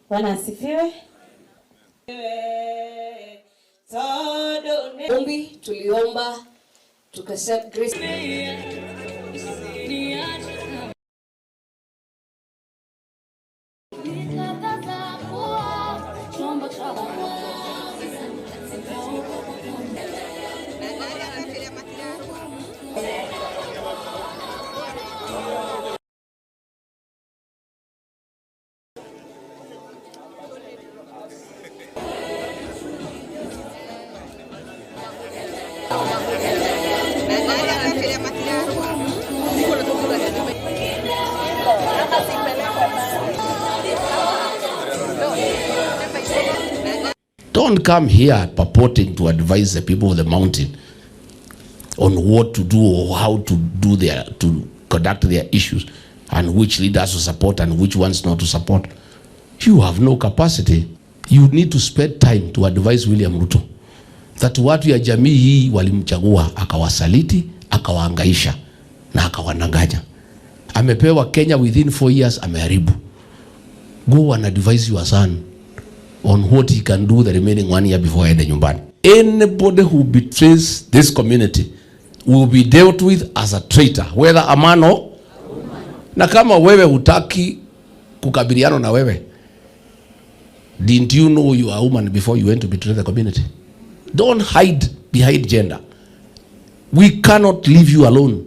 Bwana asifiwe. Ombi tuliomba tukasema grace. Don't come here purporting to advise the people of the mountain on what to do or how to do to conduct their issues and which leaders to support and which ones not to support. You have no capacity. You need to spend time to advise William Ruto that watu ya jamii hii walimchagua akawasaliti, akawaangaisha na akawananganya. Amepewa Kenya within 4 years, ameharibu. Go and advise your son on what he can do the remaining 1 year before aende nyumbani. Anybody who betrays this community will be dealt with as a traitor, whether a man or a woman. Na kama wewe hutaki kukabiliana na wewe, didn't you know you are a woman before you went to betray the community? Don't hide behind gender. We cannot leave you alone.